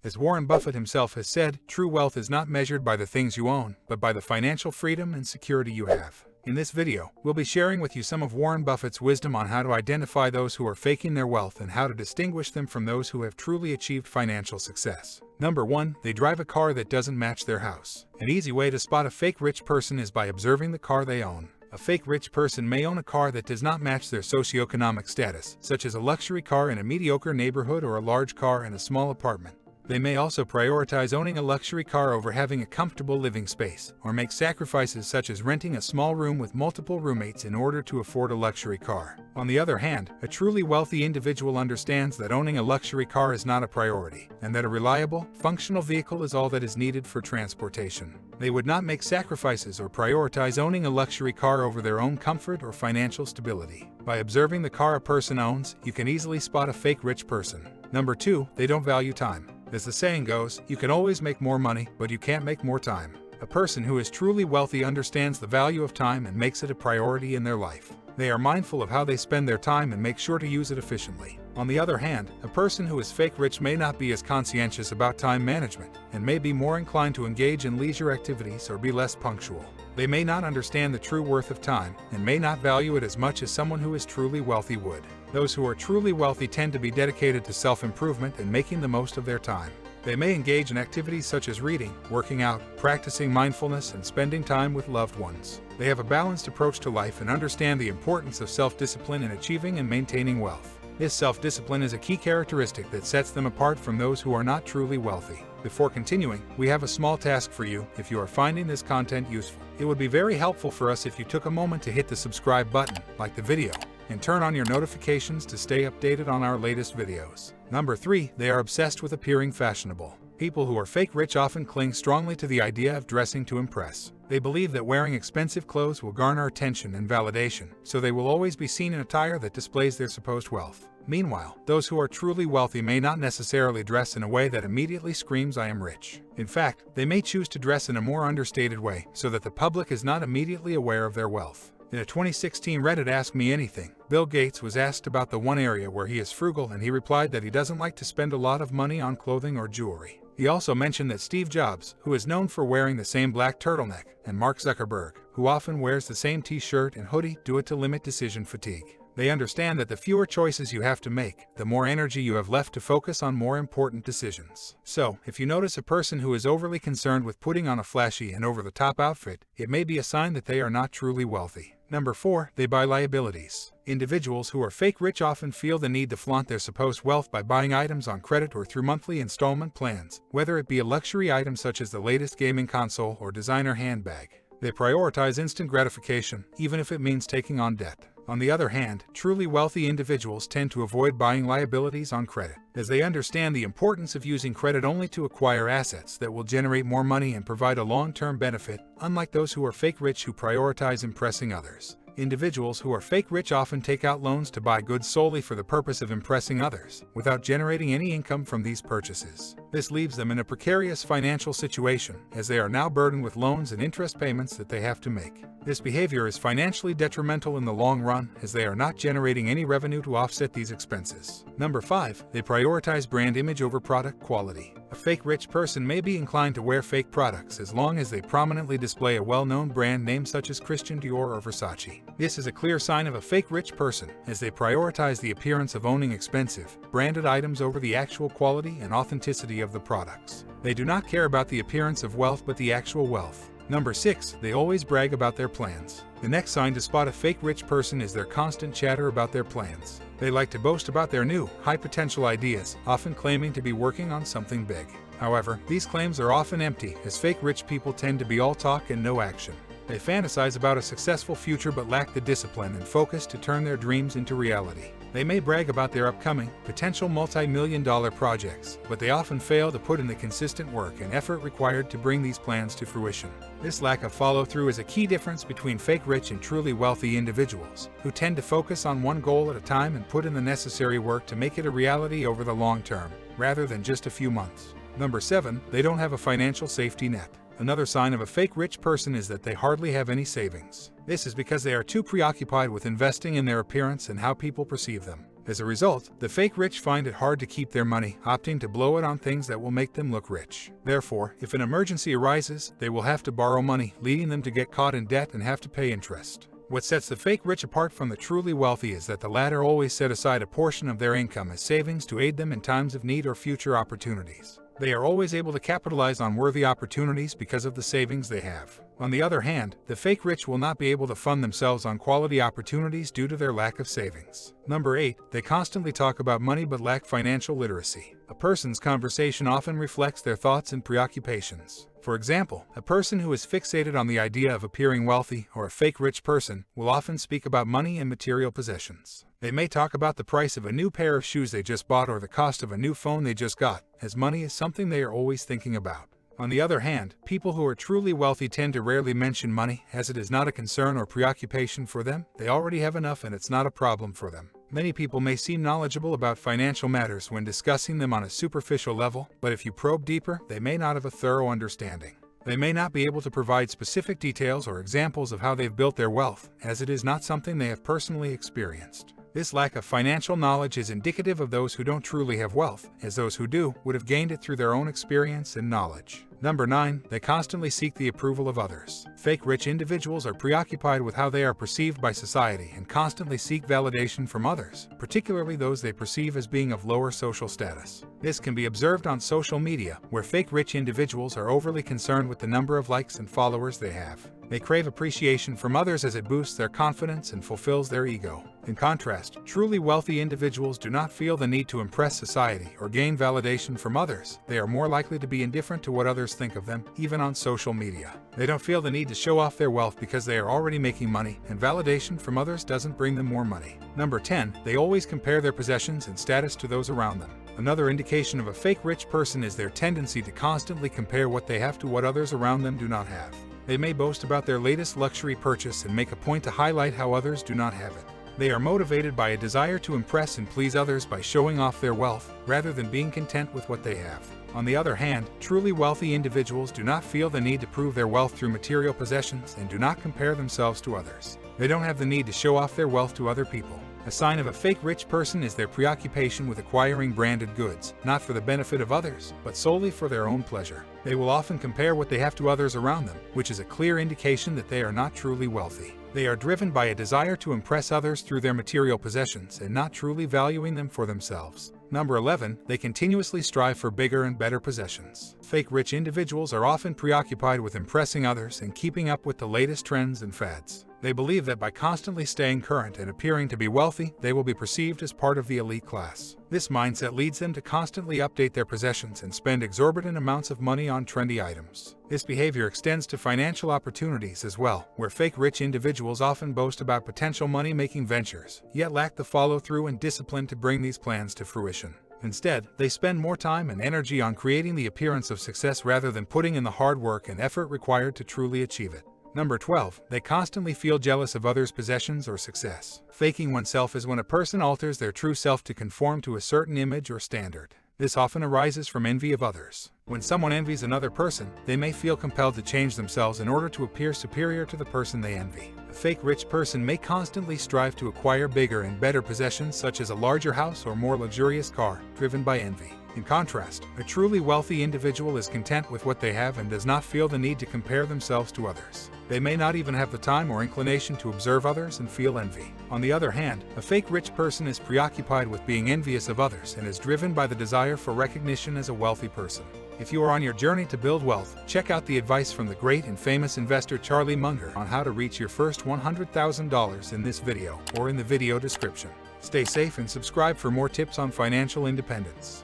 As Warren Buffett himself has said, true wealth is not measured by the things you own, but by the financial freedom and security you have. In this video, we'll be sharing with you some of Warren Buffett's wisdom on how to identify those who are faking their wealth and how to distinguish them from those who have truly achieved financial success. Number 1. They drive a car that doesn't match their house. An easy way to spot a fake rich person is by observing the car they own. A fake rich person may own a car that does not match their socioeconomic status, such as a luxury car in a mediocre neighborhood or a large car in a small apartment. They may also prioritize owning a luxury car over having a comfortable living space, or make sacrifices such as renting a small room with multiple roommates in order to afford a luxury car. On the other hand, a truly wealthy individual understands that owning a luxury car is not a priority, and that a reliable, functional vehicle is all that is needed for transportation. They would not make sacrifices or prioritize owning a luxury car over their own comfort or financial stability. By observing the car a person owns, you can easily spot a fake rich person. Number 2. They don't value time. As the saying goes, you can always make more money, but you can't make more time. A person who is truly wealthy understands the value of time and makes it a priority in their life. They are mindful of how they spend their time and make sure to use it efficiently. On the other hand, a person who is fake rich may not be as conscientious about time management, and may be more inclined to engage in leisure activities or be less punctual. They may not understand the true worth of time, and may not value it as much as someone who is truly wealthy would. Those who are truly wealthy tend to be dedicated to self-improvement and making the most of their time. They may engage in activities such as reading, working out, practicing mindfulness, and spending time with loved ones. They have a balanced approach to life and understand the importance of self-discipline in achieving and maintaining wealth. This self-discipline is a key characteristic that sets them apart from those who are not truly wealthy. Before continuing, we have a small task for you if you are finding this content useful. It would be very helpful for us if you took a moment to hit the subscribe button, like the video, and turn on your notifications to stay updated on our latest videos. Number 3. They are obsessed with appearing fashionable. People who are fake rich often cling strongly to the idea of dressing to impress. They believe that wearing expensive clothes will garner attention and validation, so they will always be seen in attire that displays their supposed wealth. Meanwhile, those who are truly wealthy may not necessarily dress in a way that immediately screams, "I am rich." In fact, they may choose to dress in a more understated way, so that the public is not immediately aware of their wealth. In a 2016 Reddit Ask Me Anything, Bill Gates was asked about the one area where he is frugal, and he replied that he doesn't like to spend a lot of money on clothing or jewelry. He also mentioned that Steve Jobs, who is known for wearing the same black turtleneck, and Mark Zuckerberg, who often wears the same t-shirt and hoodie, do it to limit decision fatigue. They understand that the fewer choices you have to make, the more energy you have left to focus on more important decisions. So, if you notice a person who is overly concerned with putting on a flashy and over-the-top outfit, it may be a sign that they are not truly wealthy. Number 4. They buy liabilities. Individuals who are fake rich often feel the need to flaunt their supposed wealth by buying items on credit or through monthly installment plans, whether it be a luxury item such as the latest gaming console or designer handbag. They prioritize instant gratification, even if it means taking on debt. On the other hand, truly wealthy individuals tend to avoid buying liabilities on credit, as they understand the importance of using credit only to acquire assets that will generate more money and provide a long-term benefit, unlike those who are fake rich who prioritize impressing others. Individuals who are fake rich often take out loans to buy goods solely for the purpose of impressing others, without generating any income from these purchases. This leaves them in a precarious financial situation, as they are now burdened with loans and interest payments that they have to make. This behavior is financially detrimental in the long run, as they are not generating any revenue to offset these expenses. Number 5. They prioritize brand image over product quality. A fake rich person may be inclined to wear fake products as long as they prominently display a well-known brand name such as Christian Dior or Versace. This is a clear sign of a fake rich person, as they prioritize the appearance of owning expensive, branded items over the actual quality and authenticity of the products. They do not care about the appearance of wealth but the actual wealth. Number 6. They always brag about their plans. The next sign to spot a fake rich person is their constant chatter about their plans. They like to boast about their new, high-potential ideas, often claiming to be working on something big. However, these claims are often empty, as fake rich people tend to be all talk and no action. They fantasize about a successful future but lack the discipline and focus to turn their dreams into reality. They may brag about their upcoming, potential multi-million-dollar projects, but they often fail to put in the consistent work and effort required to bring these plans to fruition. This lack of follow-through is a key difference between fake rich and truly wealthy individuals, who tend to focus on one goal at a time and put in the necessary work to make it a reality over the long term, rather than just a few months. Number 7. They don't have a financial safety net. Another sign of a fake rich person is that they hardly have any savings. This is because they are too preoccupied with investing in their appearance and how people perceive them. As a result, the fake rich find it hard to keep their money, opting to blow it on things that will make them look rich. Therefore, if an emergency arises, they will have to borrow money, leading them to get caught in debt and have to pay interest. What sets the fake rich apart from the truly wealthy is that the latter always set aside a portion of their income as savings to aid them in times of need or future opportunities. They are always able to capitalize on worthy opportunities because of the savings they have. On the other hand, the fake rich will not be able to fund themselves on quality opportunities due to their lack of savings. Number 8. They constantly talk about money but lack financial literacy. A person's conversation often reflects their thoughts and preoccupations. For example, a person who is fixated on the idea of appearing wealthy, or a fake rich person, will often speak about money and material possessions. They may talk about the price of a new pair of shoes they just bought or the cost of a new phone they just got, as money is something they are always thinking about. On the other hand, people who are truly wealthy tend to rarely mention money, as it is not a concern or preoccupation for them. They already have enough and it's not a problem for them. Many people may seem knowledgeable about financial matters when discussing them on a superficial level, but if you probe deeper, they may not have a thorough understanding. They may not be able to provide specific details or examples of how they've built their wealth, as it is not something they have personally experienced. This lack of financial knowledge is indicative of those who don't truly have wealth, as those who do would have gained it through their own experience and knowledge. Number 9. They constantly seek the approval of others. Fake rich individuals are preoccupied with how they are perceived by society and constantly seek validation from others, particularly those they perceive as being of lower social status. This can be observed on social media, where fake rich individuals are overly concerned with the number of likes and followers they have. They crave appreciation from others as it boosts their confidence and fulfills their ego. In contrast, truly wealthy individuals do not feel the need to impress society or gain validation from others. They are more likely to be indifferent to what others think of them, even on social media. They don't feel the need to show off their wealth because they are already making money, and validation from others doesn't bring them more money. Number 10. They always compare their possessions and status to those around them. Another indication of a fake rich person is their tendency to constantly compare what they have to what others around them do not have. They may boast about their latest luxury purchase and make a point to highlight how others do not have it. They are motivated by a desire to impress and please others by showing off their wealth, rather than being content with what they have. On the other hand, truly wealthy individuals do not feel the need to prove their wealth through material possessions and do not compare themselves to others. They don't have the need to show off their wealth to other people. A sign of a fake rich person is their preoccupation with acquiring branded goods, not for the benefit of others, but solely for their own pleasure. They will often compare what they have to others around them, which is a clear indication that they are not truly wealthy. They are driven by a desire to impress others through their material possessions and not truly valuing them for themselves. Number 11. They continuously strive for bigger and better possessions. Fake rich individuals are often preoccupied with impressing others and keeping up with the latest trends and fads. They believe that by constantly staying current and appearing to be wealthy, they will be perceived as part of the elite class. This mindset leads them to constantly update their possessions and spend exorbitant amounts of money on trendy items. This behavior extends to financial opportunities as well, where fake rich individuals often boast about potential money-making ventures, yet lack the follow-through and discipline to bring these plans to fruition. Instead, they spend more time and energy on creating the appearance of success rather than putting in the hard work and effort required to truly achieve it. Number 12. They constantly feel jealous of others' possessions or success. Faking oneself is when a person alters their true self to conform to a certain image or standard. This often arises from envy of others. When someone envies another person, they may feel compelled to change themselves in order to appear superior to the person they envy. A fake rich person may constantly strive to acquire bigger and better possessions such as a larger house or more luxurious car, driven by envy. In contrast, a truly wealthy individual is content with what they have and does not feel the need to compare themselves to others. They may not even have the time or inclination to observe others and feel envy. On the other hand, a fake rich person is preoccupied with being envious of others and is driven by the desire for recognition as a wealthy person. If you are on your journey to build wealth, check out the advice from the great and famous investor Charlie Munger on how to reach your first $100,000 in this video or in the video description. Stay safe and subscribe for more tips on financial independence.